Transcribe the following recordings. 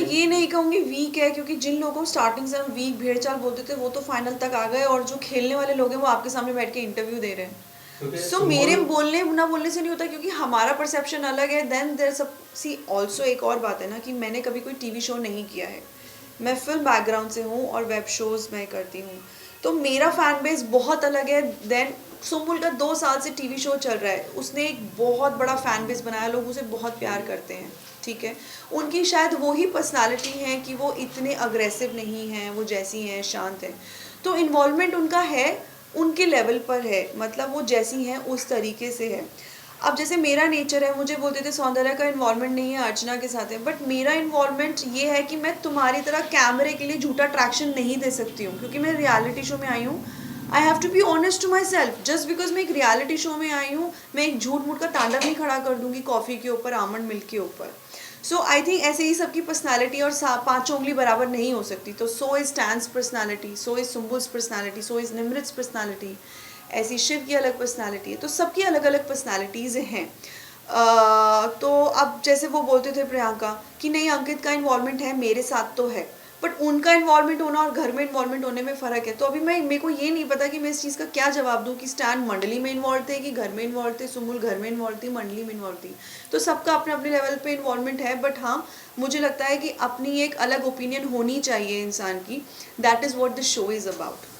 ये नहीं कहूँगी वीक है, क्योंकि जिन लोगों को स्टार्टिंग से हम वीक भेड़ चाल बोलते थे वो तो फाइनल तक आ गए, और जो खेलने वाले लोग हैं वो आपके सामने बैठ के इंटरव्यू दे रहे हैं। क्योंकि सो मेरे सुम्बुल बोलने ना बोलने से नहीं होता, क्योंकि हमारा परसेप्शन अलग है। देन देयर सब सी ऑल्सो एक और बात है ना कि मैंने कभी कोई टीवी शो नहीं किया है, मैं फिल्म बैकग्राउंड से हूँ और वेब शोज़ मैं करती हूँ, तो मेरा फैन बेस बहुत अलग है। देन सुम्बुल का 2 साल से टीवी शो चल रहा है, उसने एक बहुत बड़ा फैन बेस बनाया, लोग उसे बहुत प्यार करते हैं, ठीक है। उनकी शायद वही पर्सनालिटी है कि वो इतने अग्रेसिव नहीं हैं, वो जैसी हैं शांत हैं, तो इन्वॉल्वमेंट उनका है, उनके लेवल पर है, मतलब वो जैसी हैं उस तरीके से है। अब जैसे मेरा नेचर है, मुझे बोलते थे सौंदर्य का इन्वॉल्वमेंट नहीं है, अर्चना के साथ है, बट मेरा इन्वॉल्वमेंट ये है कि मैं तुम्हारी तरह कैमरे के लिए झूठा अट्रैक्शन नहीं दे सकती हूँ, क्योंकि मैं रियलिटी शो में आई हूँ। I have to be honest to my self, just because मैं एक रियलिटी शो में आई हूँ, मैं एक झूठ मूठ का तांडव नहीं खड़ा कर दूंगी कॉफ़ी के ऊपर, आमंड मिल्क के ऊपर। सो आई थिंक ऐसे ही सबकी पर्सनालिटी और पाँचों उंगली बराबर नहीं हो सकती, तो सो इज़ टैंस personality, so is Sumbul's personality, so is Nimrit's personality, ऐसी शिव की अलग पर्सनालिटी है, तो सबकी अलग अलग पर्सनालिटीज़ हैं। तो अब जैसे वो बोलते थे प्रियंका कि नहीं अंकित का इन्वॉल्वमेंट है, मेरे साथ तो है, बट उनका इन्वॉल्वमेंट होना और घर में इन्वॉल्वमेंट होने में फ़र्क है। तो अभी मैं मेरे को ये नहीं पता कि मैं इस चीज़ का क्या जवाब दूँ कि स्टैंड मंडली में इन्वॉल्व थे कि घर में इन्वॉल्व थे, सुमुल घर में इन्वॉल्व थी, मंडली में इन्वॉल्व थी, तो सबका अपने अपने लेवल पे इन्वॉल्वमेंट है। बट हाँ, मुझे लगता है कि अपनी एक अलग ओपिनियन होनी चाहिए इंसान की, that is what the show is about.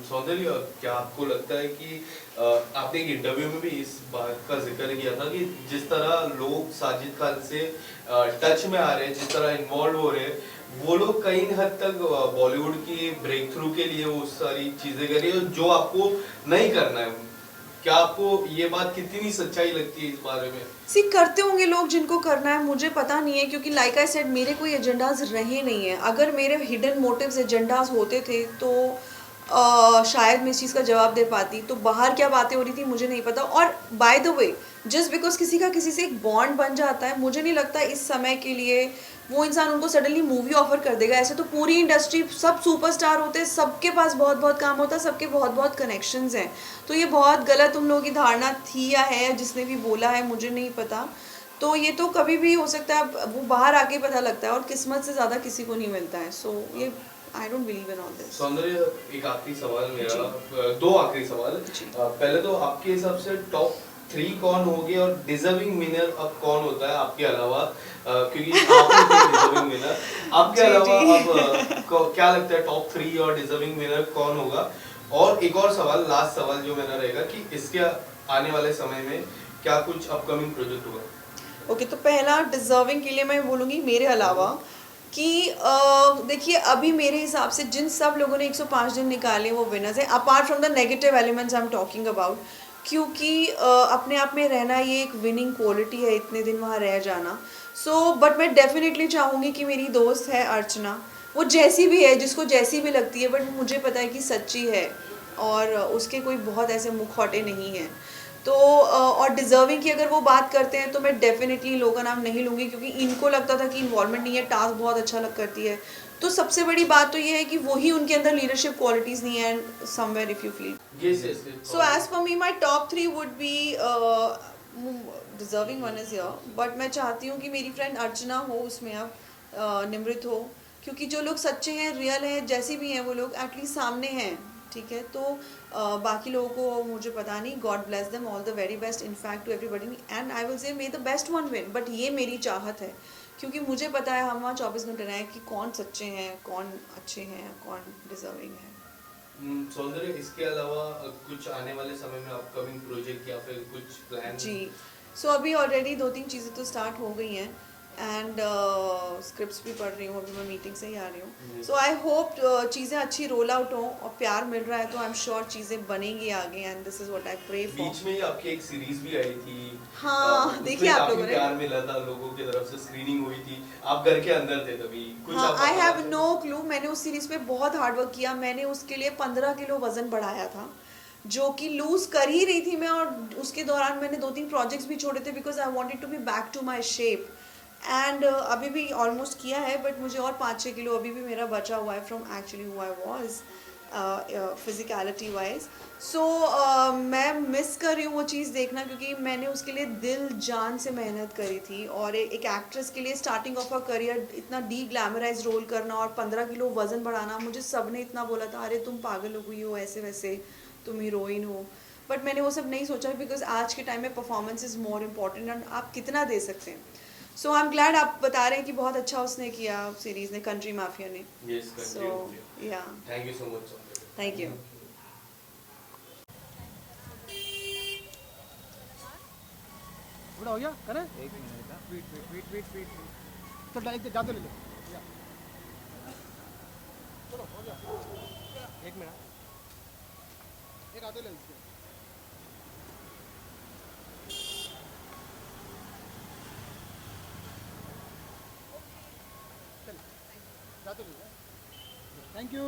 सौंदर्य, क्या आपको लगता है कि आपने एक इंटरव्यू में भी इस बात का जिक्र किया था कि जिस तरह लोग साजिद खान से टच में आ रहे हैं, जिस तरह इन्वॉल्व हो रहे हैं, वो लोग कई हद तक बॉलीवुड की ब्रेक थ्रू के लिए वो सारी चीजें कर रही है जो आपको नहीं करना है। क्या आपको ये बात कितनी सच्चाई लगती है इस बारे में? सी करते होंगे लोग जिनको करना है, मुझे पता नहीं है, क्योंकि लाइक आई सेड मेरे कोई एजेंडाज रहे नहीं है। अगर मेरे हिडन मोटिव्स एजेंडाज होते थे तो शायद मैं इस चीज़ का जवाब दे पाती। तो बाहर क्या बातें हो रही थी मुझे नहीं पता। और by the way, just because किसी का किसी से एक बॉन्ड बन जाता है, मुझे नहीं लगता इस समय के लिए वो इंसान उनको सडनली मूवी ऑफर कर देगा। ऐसे तो पूरी इंडस्ट्री सब सुपरस्टार होते हैं, सबके पास बहुत बहुत काम होता है, सबके बहुत बहुत कनेक्शंस हैं। तो ये बहुत गलत उन लोगों की धारणा थी या है, जिसने भी बोला है मुझे नहीं पता। तो ये तो कभी भी हो सकता है, अब वो बाहर आके पता लगता है, और किस्मत से ज़्यादा किसी को नहीं मिलता है। सो ये I don't believe in all this. सौंदर्य, एक आखिरी सवाल मेरा, जी दो आखिरी सवाल। जी। पहले तो आपके हिसाब से टॉप 3 कौन होंगे और डिजर्विंग विनर अब कौन होता है आपके अलावा? क्योंकि आप ही थे डिजर्विंग विनर, आपके जी अलावा अब जी। क्या लगता है टॉप 3 और डिजर्विंग विनर कौन होगा? और एक और सवाल, लास्ट सवाल जो मेरा रहेगा कि इसके आने वाले समय में क्या कुछ अपकमिंग प्रोजेक्ट होगा? ओके, तो पहला डिजर्विंग के लिए मैं बोलूँगी मेरे अलावा कि देखिए अभी मेरे हिसाब से जिन सब लोगों ने 105 दिन निकाले वो विनर्स हैं, apart from the negative elements I am talking about. क्योंकि अपने आप में रहना ये एक विनिंग क्वालिटी है, इतने दिन वहाँ रह जाना। सो बट मैं डेफिनेटली चाहूँगी कि मेरी दोस्त है अर्चना, वो जैसी भी है, जिसको जैसी भी लगती है, बट मुझे पता है कि सच्ची है और उसके कोई बहुत ऐसे मुखौटे नहीं हैं। तो और डिज़र्विंग की अगर वो बात करते हैं तो मैं डेफिनेटली लोगों का नाम नहीं लूँगी, क्योंकि इनको लगता था कि इन्वॉल्वमेंट नहीं है, टास्क बहुत अच्छा लग करती है। तो सबसे बड़ी बात तो ये है कि वही उनके अंदर लीडरशिप क्वालिटीज़ नहीं है, and somewhere if you feel. Yes yes. So as for me my top 3 would be deserving one is your, but मैं चाहती हूँ कि मेरी फ्रेंड अर्चना हो उसमें, अब निमृत हो, क्योंकि जो लोग सच्चे हैं, रियल हैं, जैसी भी हैं वो लोग एटलीस्ट सामने हैं, ठीक है। तो बाकी लोगों को मुझे पता नहीं, God bless them, all the very best in fact to everybody, and I will say may the best one win. But ये मेरी चाहत है, क्योंकि मुझे पता है हम वहाँ 24 घंटे रहें कि कौन सच्चे हैं, कौन अच्छे हैं, कौन डिजर्विंग है। सौंदर्य, इसके अलावा कुछ आने वाले समय में अपकमिंग प्रोजेक्ट या फिर कुछ प्लान? जी, सो अभी ऑलरेडी 2-3 चीज़ें तो स्टार्ट हो गई हैं, एंड स्क्रिप्ट्स भी पढ़ रही हूँ, अभी मैं मीटिंग से ही आ रही हूँ। सो आई होप चीज़ें अच्छी रोल आउट हों, और प्यार मिल रहा है तो आई एम श्योर चीज़ें बनेंगी आगे, and this is what I pray for. बीच में ही आपकी एक सीरीज भी आई थी, हाँ, देखिए उसमें आप काफी लोगों ने। प्यार मिला था, लोगों की तरफ से स्क्रीनिंग हुई थी, आप घर के अंदर थे तभी, कुछ हाँ, आप आई बताना हैव चाहें? No clue. मैंने उस सीरीज़ पे बहुत हार्ड वर्क किया, मैंने उसके लिए 15 किलो वज़न बढ़ाया था, जो कि लूज़ कर ही रही थी मैं, और उसके दौरान मैंने 2-3 प्रोजेक्ट्स भी छोड़े थे because I wanted to be back to my shape, and अभी भी ऑलमोस्ट किया है, बट मुझे और 5-6 किलो अभी भी मेरा बचा हुआ है from actually who I was. Physicality wise. So मैं मिस कर रही हूँ वो चीज़ देखना, क्योंकि मैंने उसके लिए दिल जान से मेहनत करी थी, और एक एक्ट्रेस के लिए स्टार्टिंग ऑफ अ करियर इतना डी ग्लैमराइज रोल करना और 15 किलो वज़न बढ़ाना, मुझे सब ने इतना बोला था अरे तुम पागल हो गई हो, ऐसे वैसे तुम हीरोइन हो। बट मैंने वो सब नहीं सोचा, बिकॉज आज के टाइम में performance is more important, and आप कितना दे सकते हैं। सो आई एम ग्लैड आप बता रहे हैं कि बहुत अच्छा उसने किया सीरीज़ ने, कंट्री माफिया ने। Yes, so continue. Yeah, thank you so much. Thank you. थोड़ा हो गया करें एक minute wait wait wait wait wait चल डाल जाते ले लो या। चलो हो गया एक मिनट एक आधे ले लीजिए चल जाते ले थैंक यू।